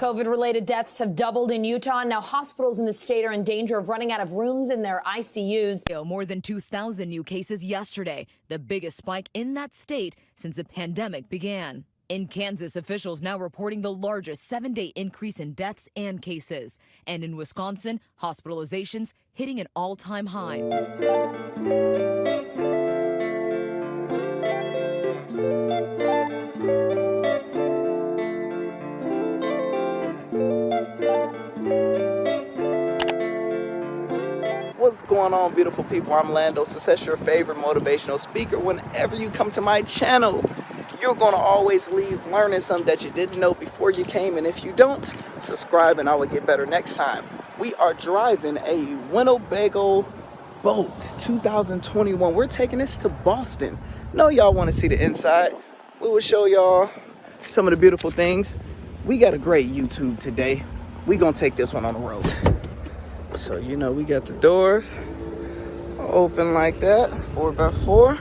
COVID-related deaths have doubled in Utah. Now hospitals in the state are in danger of running out of rooms in their ICUs. More than 2,000 new cases yesterday, the biggest spike in that state since the pandemic began. In Kansas, officials now reporting the largest 7-day increase in deaths and cases. And in Wisconsin, hospitalizations hitting an all-time high. What's going on, beautiful people? I'm Lando, success your favorite motivational speaker. Whenever you come to my channel, you're going to always leave learning something that you didn't know before you came. And if you don't, subscribe and I will get better next time. We are driving a Winnebago boat 2021. We're taking this to Boston. Know y'all want to see the inside. We will show y'all some of the beautiful things. We got a great YouTube today. We going to take this one on the road. So, you know, we got the doors open like that, 4x4.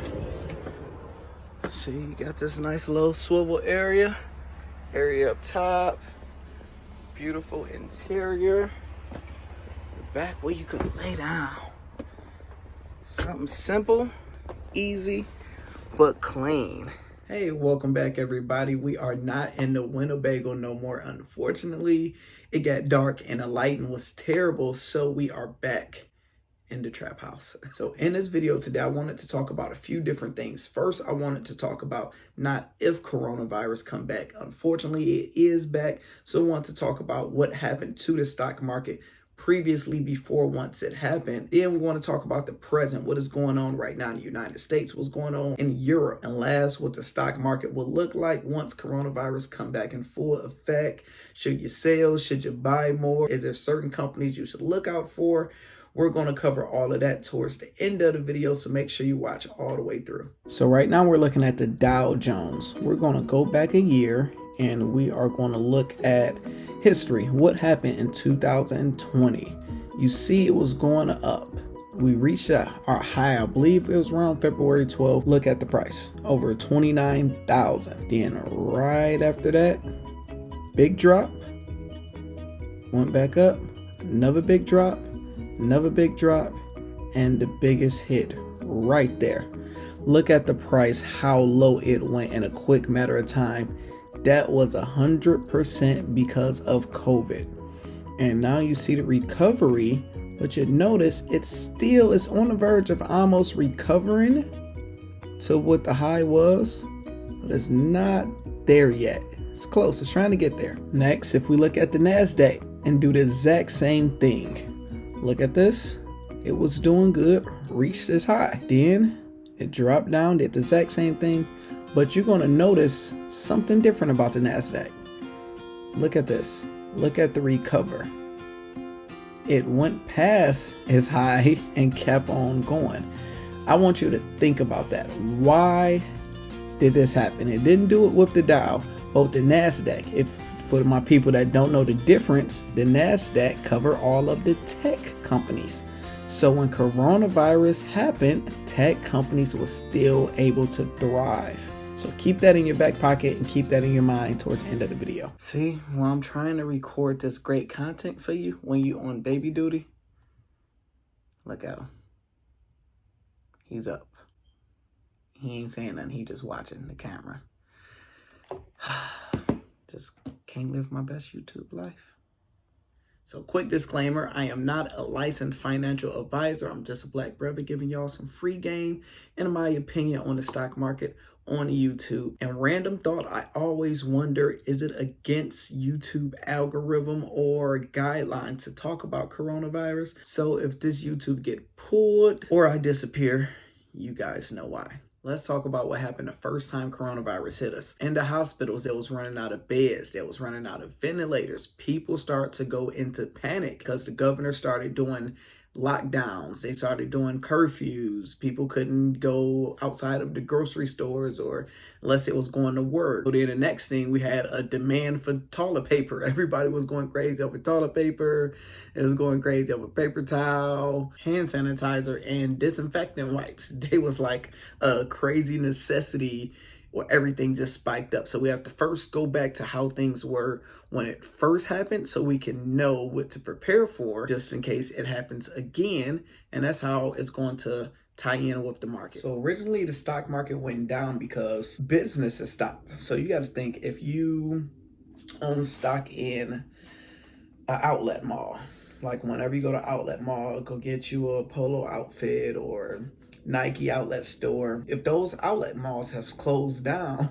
See, you got this nice low swivel area up top, beautiful interior, the back where you can lay down. Something simple, easy, but clean. Hey, welcome back, everybody. We are not in the Winnebago no more, unfortunately. It got dark and the lighting was terrible, so we are back in the trap house. So in this video today, I wanted to talk about a few different things. First, I wanted to talk about not if coronavirus come back. Unfortunately, it is back. So I want to talk about what happened to the stock market previously before once it happened. Then we want to talk about the present, what is going on right now in the United States, what's going on in Europe, and last, what the stock market will look like once coronavirus come back in full effect. Should you sell? Should you buy more? Is there certain companies you should look out for? We're going to cover all of that towards the end of the video, so make sure you watch all the way through. So right now we're looking at the Dow Jones. We're going to go back a year and we are going to look at history. What happened in 2020? You see it was going up. We reached our high, I believe it was around February 12th. Look at the price, over 29,000. Then right after that, big drop, went back up, another big drop, another big drop, and the biggest hit right there. Look at the price, how low it went in a quick matter of time. That was 100% because of COVID. And now you see the recovery, but you notice it's on the verge of almost recovering to what the high was, but it's not there yet. It's close, it's trying to get there. Next, if we look at the NASDAQ and do the exact same thing, look at this. It was doing good, reached this high. Then it dropped down, did the exact same thing. But you're going to notice something different about the NASDAQ. Look at this. Look at the recover. It went past its high and kept on going. I want you to think about that. Why did this happen? It didn't do it with the Dow, but with the NASDAQ. If for my people that don't know the difference, the NASDAQ cover all of the tech companies. So when coronavirus happened, tech companies were still able to thrive. So keep that in your back pocket and keep that in your mind towards the end of the video. See, while I'm trying to record this great content for you when you're on baby duty, look at him. He's up. He ain't saying nothing. He just watching the camera. Just can't live my best YouTube life. So quick disclaimer, I am not a licensed financial advisor. I'm just a black brother giving y'all some free game and my opinion on the stock market on YouTube. And random thought, I always wonder, is it against YouTube algorithm or guideline to talk about coronavirus? So if this YouTube get pulled or I disappear, you guys know why. Let's talk about what happened the first time coronavirus hit us. In the hospitals, they was running out of beds. They was running out of ventilators. People start to go into panic because the governor started doing lockdowns. They started doing curfews. People couldn't go outside of the grocery stores or unless it was going to work. So then the next thing, we had a demand for toilet paper. Everybody was going crazy over toilet paper. It was going crazy over paper towel, hand sanitizer, and disinfectant wipes. They was like a crazy necessity or everything just spiked up. So we have to first go back to how things were when it first happened so we can know what to prepare for just in case it happens again. And that's how it's going to tie in with the market. So originally the stock market went down because businesses stopped. So you got to think, if you own stock in an outlet mall, like whenever you go to outlet mall, go get you a polo outfit or Nike outlet store. If those outlet malls have closed down,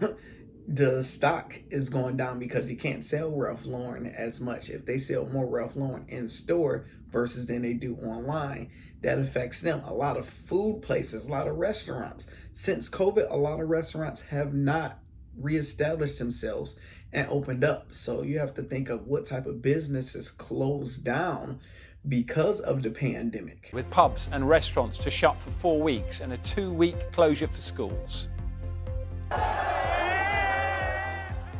the stock is going down because you can't sell Ralph Lauren as much. If they sell more Ralph Lauren in store versus than they do online, that affects them. A lot of food places, a lot of restaurants. Since COVID, a lot of restaurants have not reestablished themselves and opened up. So you have to think of what type of businesses closed down because of the pandemic. With pubs and restaurants to shut for 4 weeks and a 2-week closure for schools.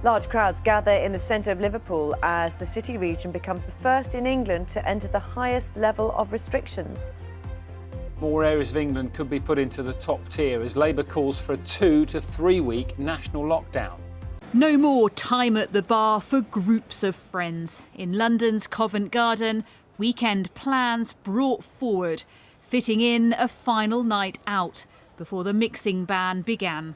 Large crowds gather in the centre of Liverpool as the city region becomes the first in England to enter the highest level of restrictions. More areas of England could be put into the top tier as Labour calls for a 2 to 3 week national lockdown. No more time at the bar for groups of friends. In London's Covent Garden, weekend plans brought forward, fitting in a final night out before the mixing ban began.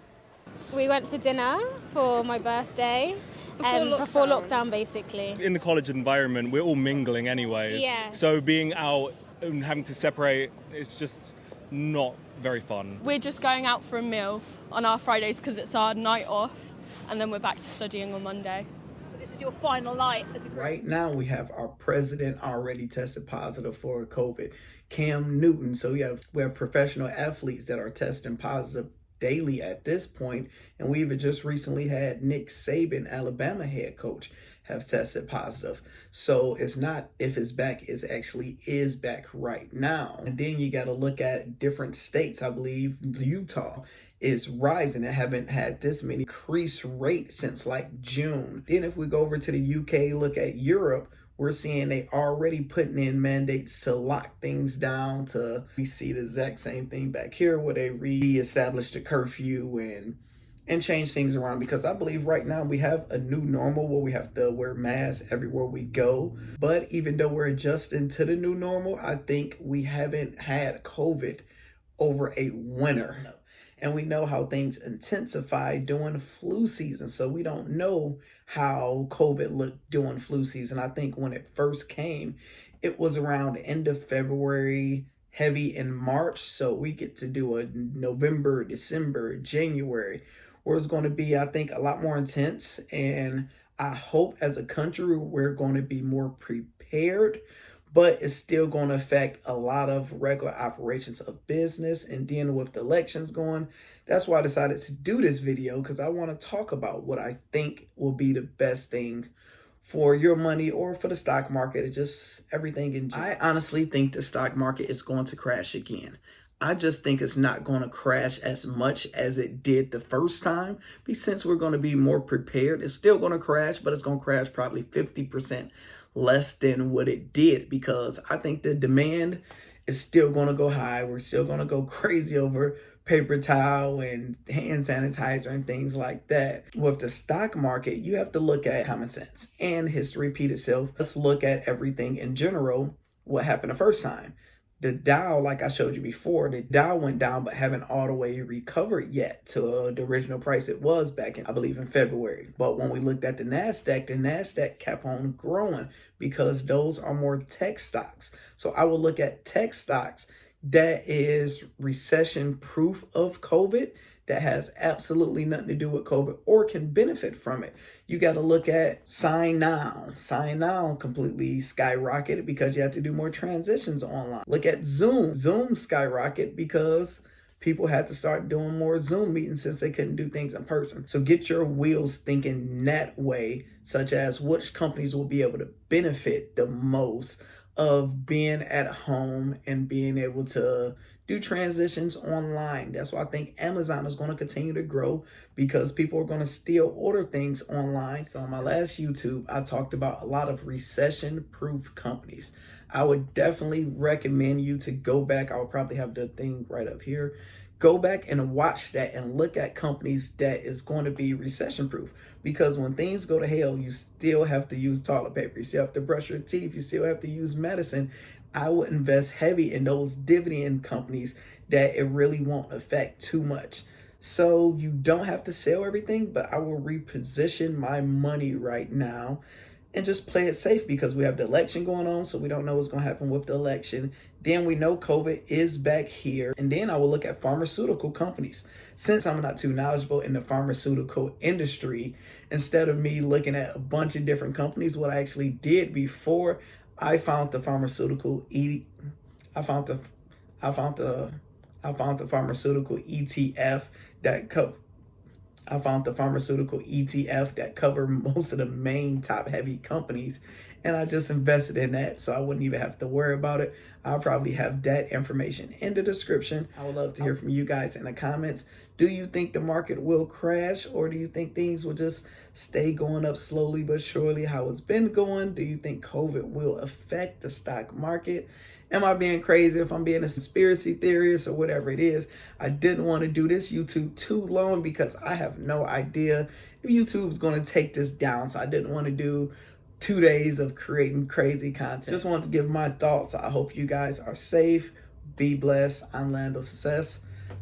We went for dinner for my birthday before lockdown basically. In the college environment, we're all mingling anyway. Yes. So being out and having to separate, it's just not very fun. We're just going out for a meal on our Fridays because it's our night off, and then we're back to studying on Monday. So this is your final night as a group. Right now we have our president already tested positive for COVID, Cam Newton. So we have professional athletes that are testing positive daily at this point, and we even just recently had Nick Saban, Alabama head coach, have tested positive. So it's not if it's back, it's actually is back right now. And then you got to look at different states. I believe Utah is rising and haven't had this many increased rate since like June. Then if we go over to the UK, look at Europe, we're seeing they already putting in mandates to lock things down. We see the exact same thing back here where they re-established the curfew and change things around, because I believe right now we have a new normal where we have to wear masks everywhere we go. But even though we're adjusting to the new normal, I think we haven't had COVID over a winter. And we know how things intensify during flu season. So we don't know how COVID looked during flu season. I think when it first came, it was around the end of February, heavy in March. So we get to do a November, December, January, where it's going to be, I think, a lot more intense. And I hope as a country, we're going to be more prepared. But it's still going to affect a lot of regular operations of business and dealing with the elections going. That's why I decided to do this video, because I want to talk about what I think will be the best thing for your money or for the stock market. It's just everything in general. I honestly think the stock market is going to crash again. I just think it's not going to crash as much as it did the first time. Since we're going to be more prepared, it's still going to crash, but it's going to crash probably 50% less than what it did, because I think the demand is still going to go high. We're still going to go crazy over paper towel and hand sanitizer and things like that. With the stock market, you have to look at common sense and history repeat itself. Let's look at everything in general. What happened the first time? The Dow, like I showed you before, the Dow went down but haven't all the way recovered yet to the original price it was back in, I believe, in February. But when we looked at the NASDAQ kept on growing because those are more tech stocks. So I will look at tech stocks that is recession proof of COVID, that has absolutely nothing to do with COVID or can benefit from it. You got to look at Sign Now. Sign Now completely skyrocketed because you have to do more transitions online. Look at Zoom. Zoom skyrocketed because people had to start doing more Zoom meetings since they couldn't do things in person. So get your wheels thinking that way, such as which companies will be able to benefit the most of being at home and being able to do transitions online. That's why I think Amazon is going to continue to grow, because people are going to still order things online. So on my last YouTube, I talked about a lot of recession-proof companies. I would definitely recommend you to go back. I'll probably have the thing right up here. go back and watch that and look at companies that is going to be recession proof. Because when things go to hell, you still have to use toilet paper. You still have to brush your teeth. You still have to use medicine. I would invest heavy in those dividend companies that it really won't affect too much. So you don't have to sell everything, but I will reposition my money right now and just play it safe, because we have the election going on, so we don't know what's going to happen with the election. Then we know COVID is back here. And then I will look at pharmaceutical companies. Since I'm not too knowledgeable in the pharmaceutical industry, instead of me looking at a bunch of different companies, what I actually did before I found the pharmaceutical pharmaceutical ETF that cover most of the main top heavy companies, and I just invested in that, so I wouldn't even have to worry about it. I'll probably have that information in the description. I would love to hear from you guys in the comments. Do you think the market will crash, or do you think things will just stay going up slowly but surely how it's been going? Do you think COVID will affect the stock market? Am I being crazy if I'm being a conspiracy theorist or whatever it is? I didn't want to do this YouTube too long because I have no idea if YouTube's going to take this down. So I didn't want to do 2 days of creating crazy content. Just wanted to give my thoughts. I hope you guys are safe. Be blessed. I'm Lando Success.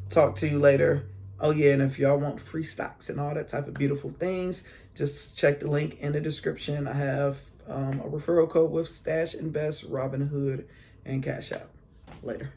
Talk to you later. Oh yeah, and if y'all want free stocks and all that type of beautiful things, just check the link in the description. I have a referral code with Stash Invest, Robinhood, and Cash App. Later.